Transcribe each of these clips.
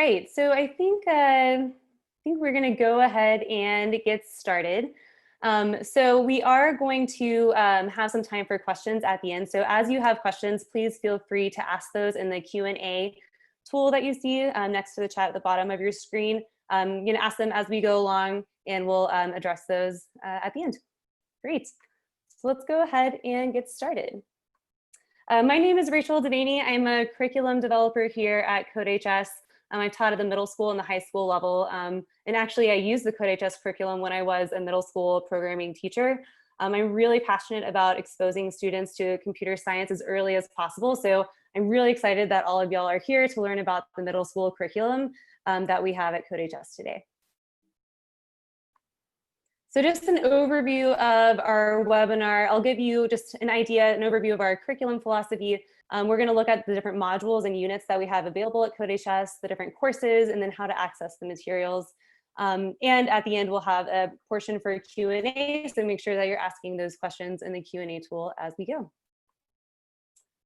right, so I think we're going to go ahead and get started. So we are going to have some time for questions at the end. So as you have questions, please feel free to ask those in the Q&A tool that you see next to the chat at the bottom of your screen. I'm going to ask them as we go along, and we'll address those at the end. Great. So let's go ahead and get started. My name is Rachel Devaney. I'm a curriculum developer here at CodeHS. I've taught at the middle school and the high school level. And actually, I used the CodeHS curriculum when I was a middle school programming teacher. I'm really passionate about exposing students to computer science as early as possible. So I'm really excited that all of y'all are here to learn about the middle school curriculum that we have at CodeHS today. So just an overview of our webinar. I'll give you just an idea, an overview of our curriculum philosophy. We're going to look at the different modules and units that we have available at CodeHS, the different courses, and then how to access the materials. And at the end, we'll have a portion for Q&A, so make sure that you're asking those questions in the Q&A tool as we go.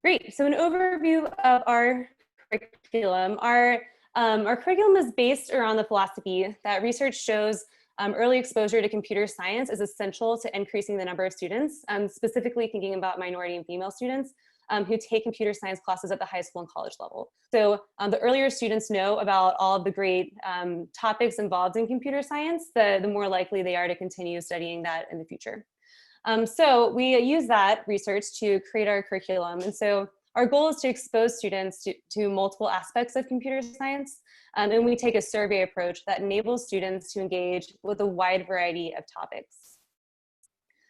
Great, so an overview of our curriculum. Our curriculum is based around the philosophy that research shows early exposure to computer science is essential to increasing the number of students, specifically thinking about minority and female students who take computer science classes at the high school and college level. So the earlier students know about all of the great topics involved in computer science, the more likely they are to continue studying that in the future. So we use that research to create our curriculum. And so our goal is to expose students to multiple aspects of computer science. And we take a survey approach that enables students to engage with a wide variety of topics.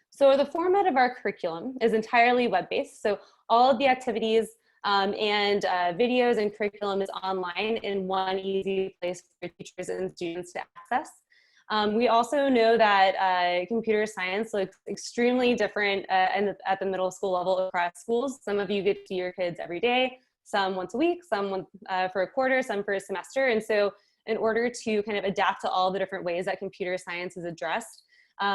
So the format of our curriculum is entirely web-based. So all of the activities and videos and curriculum is online in one easy place for teachers and students to access. We also know that computer science looks extremely different at the middle school level across schools. Some of you get to see your kids every day, some once a week, some for a quarter, some for a semester. And so in order to kind of adapt to all the different ways that computer science is addressed,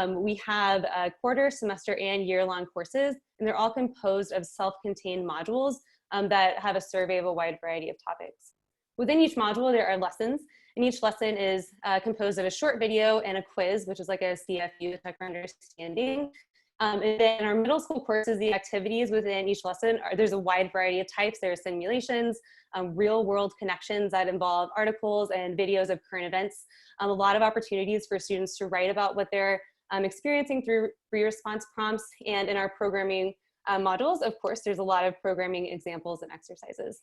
we have quarter, semester, and year-long courses, and they're all composed of self-contained modules that have a survey of a wide variety of topics. Within each module, there are lessons, and each lesson is composed of a short video and a quiz, which is like a CFU, check for understanding. And then in our middle school courses, the activities within each lesson, there's a wide variety of types. There are simulations, real-world connections that involve articles and videos of current events, a lot of opportunities for students to write about what they're experiencing through free response prompts. And in our programming modules, of course, there's a lot of programming examples and exercises.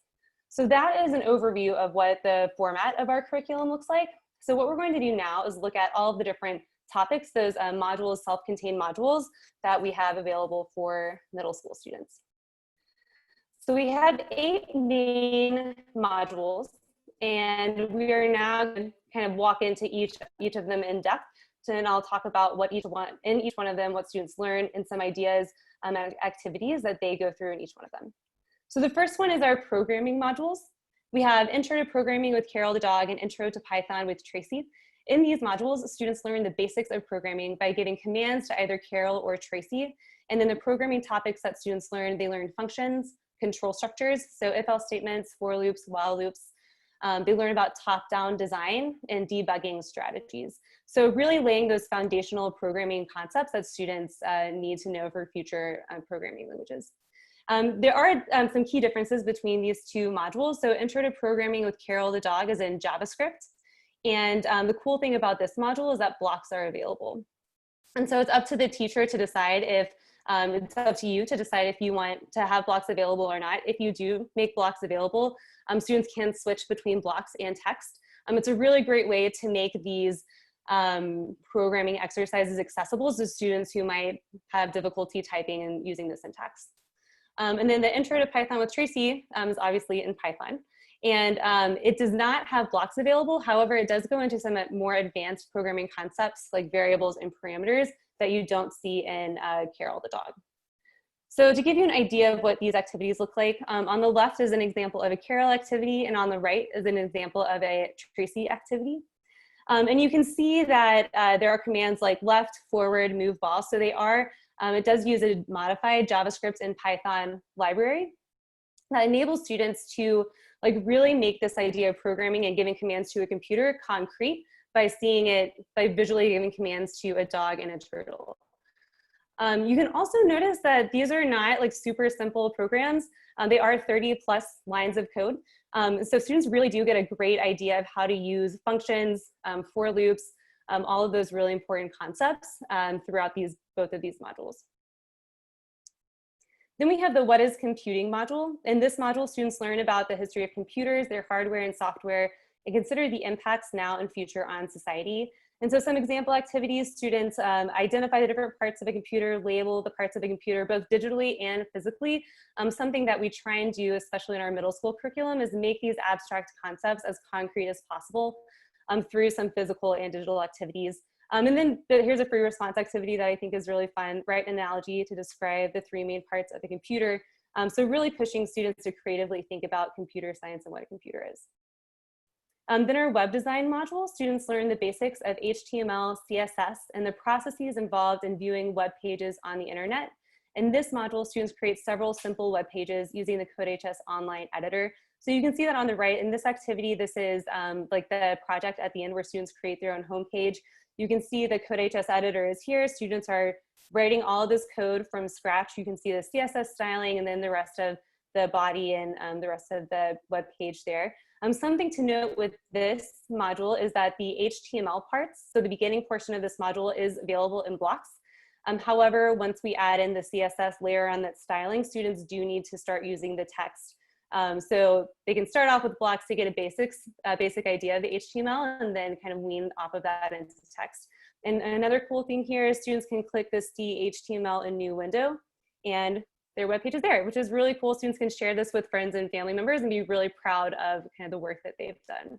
So that is an overview of what the format of our curriculum looks like. So what we're going to do now is look at all of the different topics, those modules, self-contained modules that we have available for middle school students. So we have 8 main modules, and we are now going to kind of walk into each of them in depth. And I'll talk about what each one of them, what students learn, and some ideas and activities that they go through in each one of them. So the first one is our programming modules. We have Intro to Programming with Carol the dog and Intro to Python with Tracy. In these modules, students learn the basics of programming by giving commands to either Carol or Tracy. And then the programming topics that students learn, they learn functions, control structures, so if-else statements, for loops, while loops. They learn about top-down design and debugging strategies. So really laying those foundational programming concepts that students need to know for future programming languages. There are some key differences between these two modules. So Intro to Programming with Carol the dog is in JavaScript. And the cool thing about this module is that blocks are available. And so it's up to the teacher to decide if, it's up to you to decide if you want to have blocks available or not. If you do make blocks available, students can switch between blocks and text. It's a really great way to make these programming exercises accessible to students who might have difficulty typing and using the syntax. And then the Intro to Python with Tracy is obviously in Python. And it does not have blocks available. However, it does go into some more advanced programming concepts like variables and parameters that you don't see in Carol the dog. So to give you an idea of what these activities look like, on the left is an example of a Carol activity, and on the right is an example of a Tracy activity. And you can see that there are commands like left, forward, move ball. So they are, it does use a modified JavaScript and Python library that enables students to like really make this idea of programming and giving commands to a computer concrete by seeing it, by visually giving commands to a dog and a turtle. You can also notice that these are not like super simple programs. They are 30+ lines of code. So students really do get a great idea of how to use functions, for loops, all of those really important concepts throughout both of these modules. Then we have the What is Computing module. In this module, students learn about the history of computers, their hardware and software, and consider the impacts now and future on society. And so some example activities, students identify the different parts of a computer, label the parts of a computer, both digitally and physically. Something that we try and do, especially in our middle school curriculum, is make these abstract concepts as concrete as possible through some physical and digital activities. And then here's a free response activity that I think is really fun. Write an analogy to describe the 3 main parts of a computer. So really pushing students to creatively think about computer science and what a computer is. Then our web design module, students learn the basics of HTML, CSS, and the processes involved in viewing web pages on the internet. In this module, students create several simple web pages using the CodeHS online editor. So you can see that on the right. In this activity, this is like the project at the end where students create their own homepage. You can see the CodeHS editor is here. Students are writing all of this code from scratch. You can see the CSS styling and then the rest of the body and the rest of the web page there. Something to note with this module is that the HTML parts, so the beginning portion of this module, is available in blocks. However, once we add in the CSS layer on that styling, students do need to start using the text. So they can start off with blocks to get a basic idea of the HTML and then kind of wean off of that into text. And another cool thing here is students can click this See HTML in New Window and their web page is there, which is really cool. Students can share this with friends and family members and be really proud of kind of the work that they've done.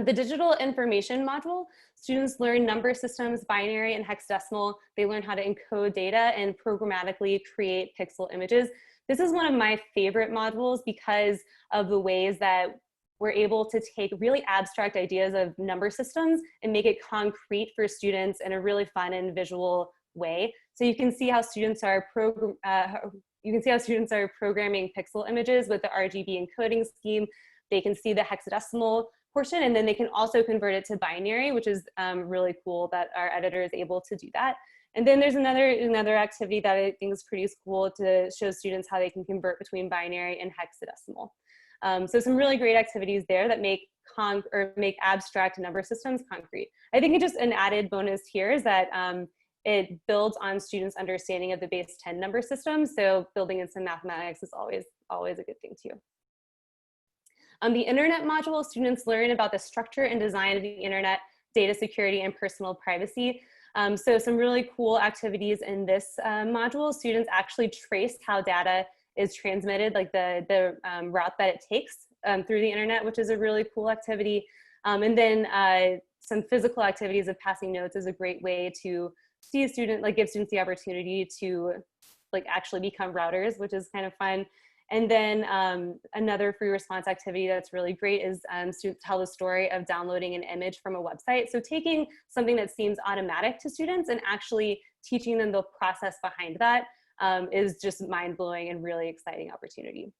The digital information module, students learn number systems, binary and hexadecimal. They learn how to encode data and programmatically create pixel images. This is one of my favorite modules because of the ways that we're able to take really abstract ideas of number systems and make it concrete for students in a really fun and visual way. So you can see how students are programming pixel images with the RGB encoding scheme. They can see the hexadecimal portion, and then they can also convert it to binary, which is really cool that our editor is able to do that. And then there's another activity that I think is pretty cool to show students how they can convert between binary and hexadecimal. So some really great activities there that make abstract number systems concrete. I think just an added bonus here is that it builds on students' understanding of the base 10 number system. So building in some mathematics is always a good thing too. The internet module, students learn about the structure and design of the internet, data security, and personal privacy. So some really cool activities in this module. Students actually trace how data is transmitted, like the route that it takes through the internet, which is a really cool activity. And then some physical activities of passing notes is a great way to see a student, like give students the opportunity to like actually become routers, which is kind of fun. And then another free response activity that's really great is students tell the story of downloading an image from a website. So taking something that seems automatic to students and actually teaching them the process behind that is just mind-blowing and really exciting opportunity.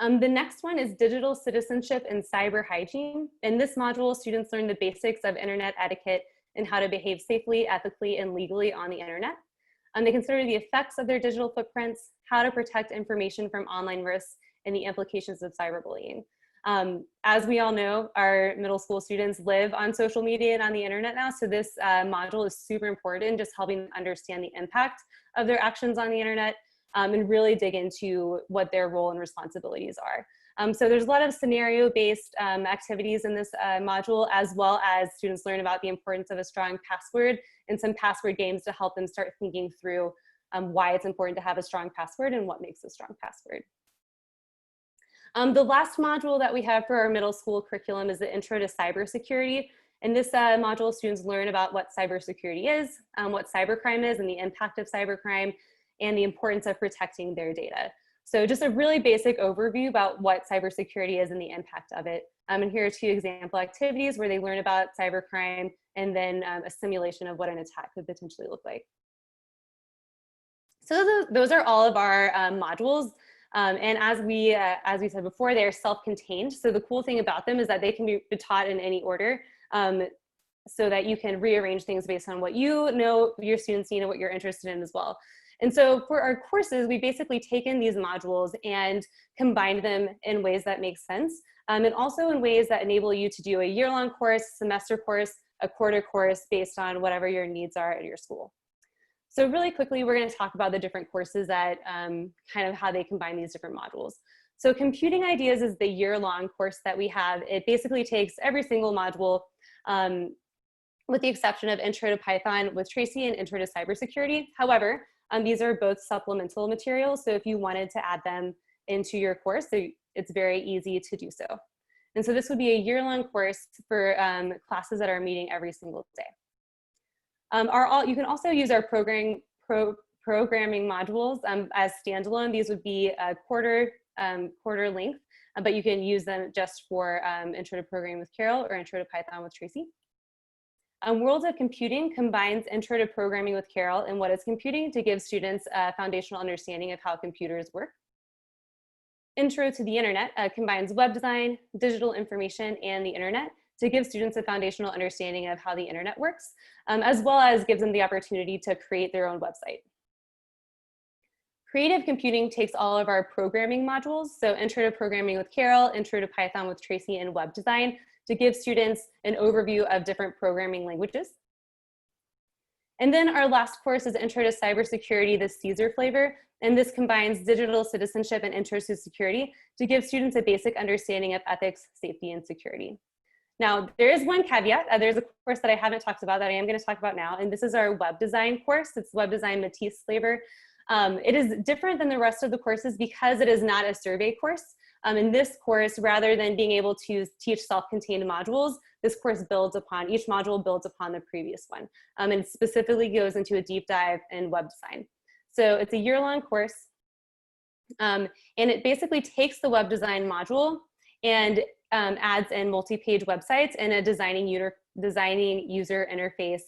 The next one is digital citizenship and cyber hygiene. In this module, students learn the basics of internet etiquette and how to behave safely, ethically, and legally on the internet. They consider the effects of their digital footprints, how to protect information from online risks, and the implications of cyberbullying. As we all know, our middle school students live on social media and on the internet now, so this module is super important, just helping them understand the impact of their actions on the internet and really dig into what their role and responsibilities are. So there's a lot of scenario-based activities in this module, as well as students learn about the importance of a strong password and some password games to help them start thinking through why it's important to have a strong password and what makes a strong password. The last module that we have for our middle school curriculum is the Intro to Cybersecurity. In this module, students learn about what cybersecurity is, what cybercrime is and the impact of cybercrime, and the importance of protecting their data. So just a really basic overview about what cybersecurity is and the impact of it. And here are 2 example activities where they learn about cybercrime and then a simulation of what an attack could potentially look like. So those are all of our modules. And as we said before, they're self-contained. So the cool thing about them is that they can be taught in any order, so that you can rearrange things based on what you know your students need and what you're interested in as well. And so for our courses, we basically taken these modules and combined them in ways that make sense, and also in ways that enable you to do a year-long course, semester course, a quarter course based on whatever your needs are at your school. So really quickly, we're going to talk about the different courses that kind of how they combine these different modules. So Computing Ideas is the year-long course that we have. It basically takes every single module, with the exception of Intro to Python with Tracy and Intro to Cybersecurity. However, these are both supplemental materials, so if you wanted to add them into your course, it's very easy to do so. And so this would be a year-long course for classes that are meeting every single day. You can also use our programming modules as standalone. These would be a quarter length, but you can use them just for Intro to Programming with Carol or Intro to Python with Tracy. World of Computing combines Intro to Programming with Carol and What is Computing to give students a foundational understanding of how computers work. Intro to the Internet combines web design, digital information, and the internet to give students a foundational understanding of how the internet works, as well as gives them the opportunity to create their own website. Creative Computing takes all of our programming modules, so Intro to Programming with Carol, Intro to Python with Tracy, and web design, to give students an overview of different programming languages. And then our last course is Intro to Cybersecurity, the Caesar flavor, and this combines digital citizenship and intro to security to give students a basic understanding of ethics, safety, and security. Now, there is one caveat. There's a course that I haven't talked about that I am going to talk about now, and this is our web design course. It's web design Matisse flavor. It is different than the rest of the courses because it is not a survey course. In this course, rather than being able to teach self-contained modules, this course each module builds upon the previous one, and specifically goes into a deep dive in web design. So it's a year-long course, and it basically takes the web design module and adds in multi-page websites and a designing user interface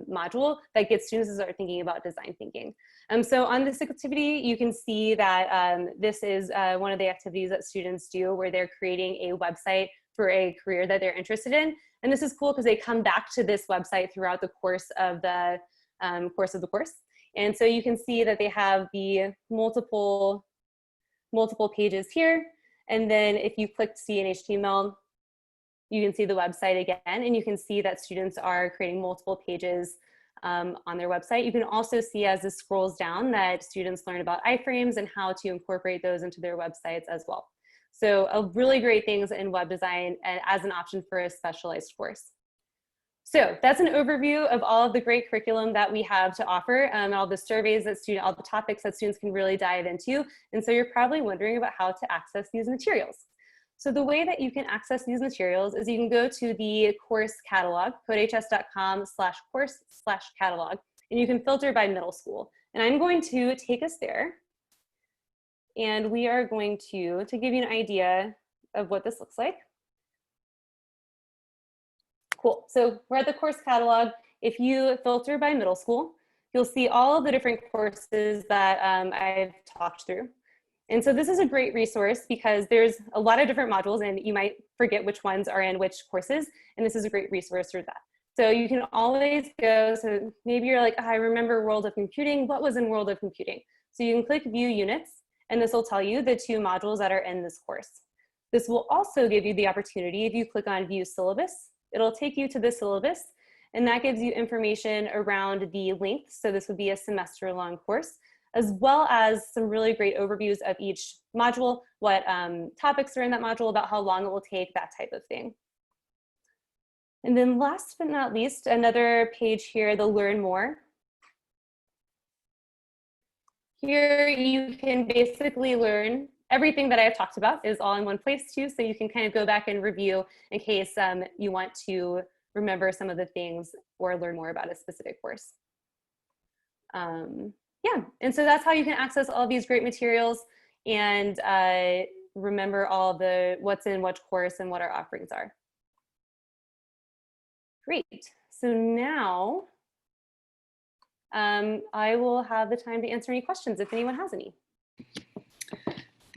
module that gets students to start thinking about design thinking. So on this activity, you can see that this is one of the activities that students do where they're creating a website for a career that they're interested in. And this is cool because they come back to this website throughout the course of the course. And so you can see that they have the multiple pages here. And then if you click see in HTML, you can see the website again, and you can see that students are creating multiple pages on their website. You can also see as this scrolls down that students learn about iframes and how to incorporate those into their websites as well. So really great things in web design as an option for a specialized course. So that's an overview of all of the great curriculum that we have to offer, all the surveys that all the topics that students can really dive into. And so you're probably wondering about how to access these materials. So the way that you can access these materials is you can go to the course catalog, codehs.com/course/catalog, and you can filter by middle school. And I'm going to take us there. And we are going to give you an idea of what this looks like. Cool, so we're at the course catalog. If you filter by middle school, you'll see all of the different courses that I've talked through. And so this is a great resource because there's a lot of different modules and you might forget which ones are in which courses. And this is a great resource for that. So you can always go, so maybe you're like, oh, I remember World of Computing. What was in World of Computing? So you can click View Units, and this will tell you the 2 modules that are in this course. This will also give you the opportunity, if you click on View Syllabus, it'll take you to the syllabus, and that gives you information around the length. So this would be a semester-long course, as well as some really great overviews of each module, what topics are in that module, about how long it will take, that type of thing. And then last but not least, another page here, the Learn More. Here you can basically learn everything that I've talked about is all in one place too, so you can kind of go back and review in case you want to remember some of the things or learn more about a specific course. Yeah, and so that's how you can access all these great materials and remember all the what's in which course and what our offerings are. Great, so now I will have the time to answer any questions if anyone has any.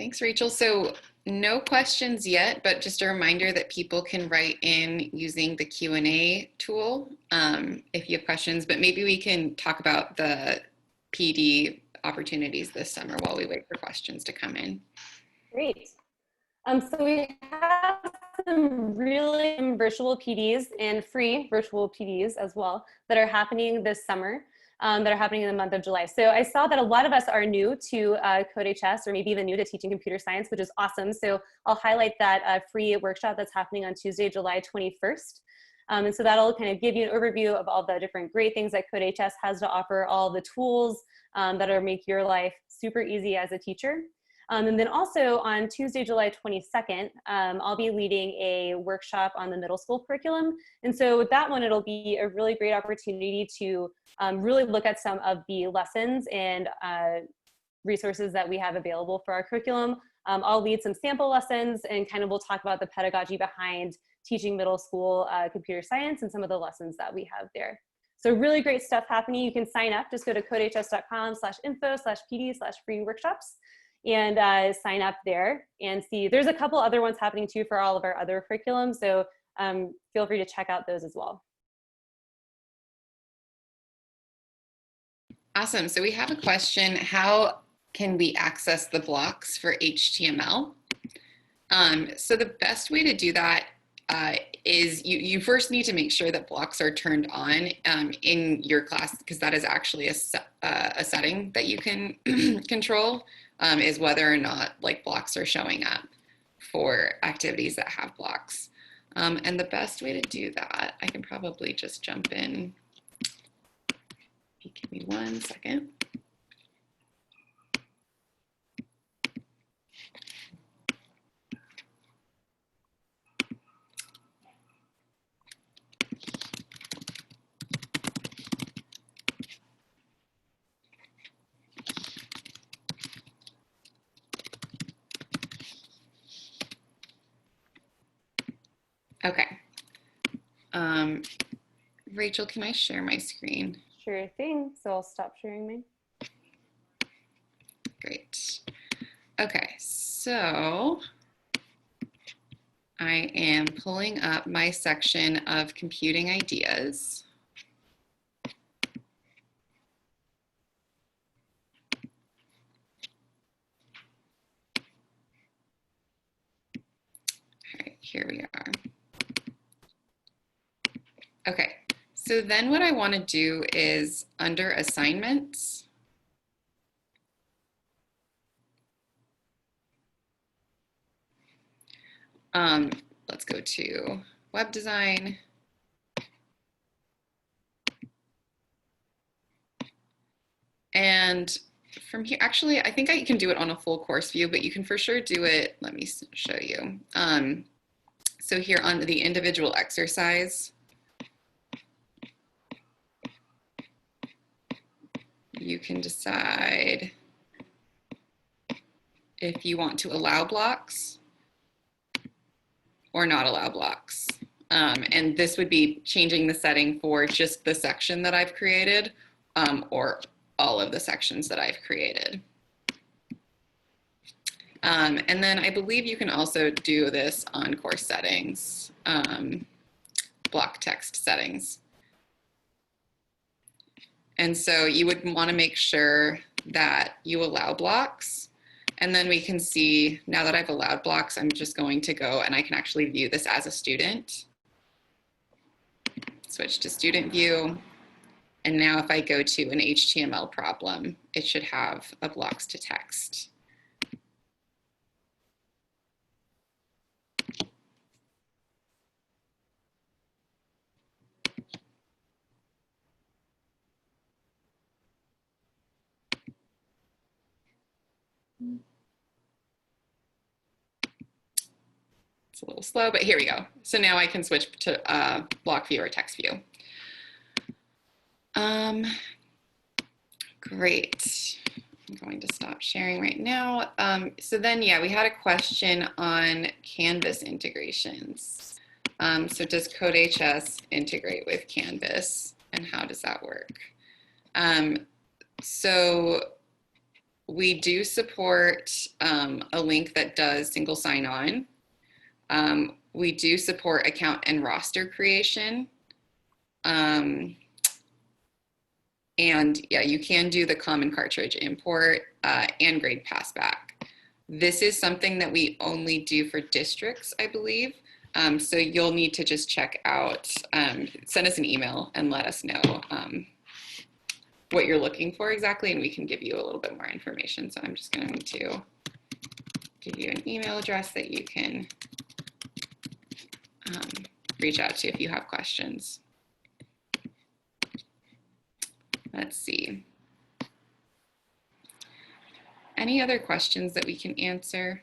Thanks, Rachel. So no questions yet, but just a reminder that people can write in using the Q&A tool if you have questions, but maybe we can talk about the PD opportunities this summer while we wait for questions to come in. Great. So we have some really virtual PDs and free virtual PDs as well that are happening this summer, that are happening in the month of July. So I saw that a lot of us are new to CodeHS, or maybe even new to teaching computer science, which is awesome. So I'll highlight that free workshop that's happening on Tuesday, July 21st. And so that'll kind of give you an overview of all the different great things that CodeHS has to offer, all the tools that'll make your life super easy as a teacher. And then also on Tuesday, July 22nd, I'll be leading a workshop on the middle school curriculum. And so with that one, it'll be a really great opportunity to really look at some of the lessons and resources that we have available for our curriculum. I'll lead some sample lessons and kind of we'll talk about the pedagogy behind teaching middle school computer science and some of the lessons that we have there. So really great stuff happening. You can sign up, just go to codehs.com/info/pd/free workshops. And sign up there and see. There's a couple other ones happening too for all of our other curriculums, so feel free to check out those as well. Awesome. So we have a question: how can we access the blocks for HTML? So the best way to do that is you first need to make sure that blocks are turned on in your class, because that is actually a setting that you can control. Is whether or not like blocks are showing up for activities that have blocks. And the best way to do that, I can probably just jump in. Give me 1 second. Okay. Rachel, can I share my screen? Sure thing. So I'll stop sharing mine. Great. Okay, so I am pulling up my section of computing ideas. All right, here we are. Okay, so then what I want to do is under assignments, let's go to web design. And from here, actually, I think I can do it on a full course view, but you can for sure do it. Let me show you. So here on the individual exercise, you can decide if you want to allow blocks or not allow blocks. And this would be changing the setting for just the section that I've created or all of the sections that I've created. And then I believe you can also do this on course settings, block text settings. And so you would want to make sure that you allow blocks. And then we can see, now that I've allowed blocks, I'm just going to go and I can actually view this as a student. Switch to student view. And now if I go to an HTML problem, it should have a blocks to text. It's a little slow, but here we go. So now I can switch to block view or text view. Great. I'm going to stop sharing right now. So then, yeah, we had a question on Canvas integrations. So does CodeHS integrate with Canvas, and how does that work? So We do support a link that does single sign-on. We do support account and roster creation. And yeah, you can do the common cartridge import and grade passback. This is something that we only do for districts, I believe. So you'll need to just check out, send us an email and let us know what you're looking for exactly, and we can give you a little bit more information. So I'm just going to give you an email address that you can reach out to if you have questions. Let's see. Any other questions that we can answer?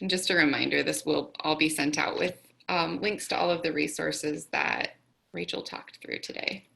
And just a reminder, this will all be sent out with links to all of the resources that Rachel talked through today.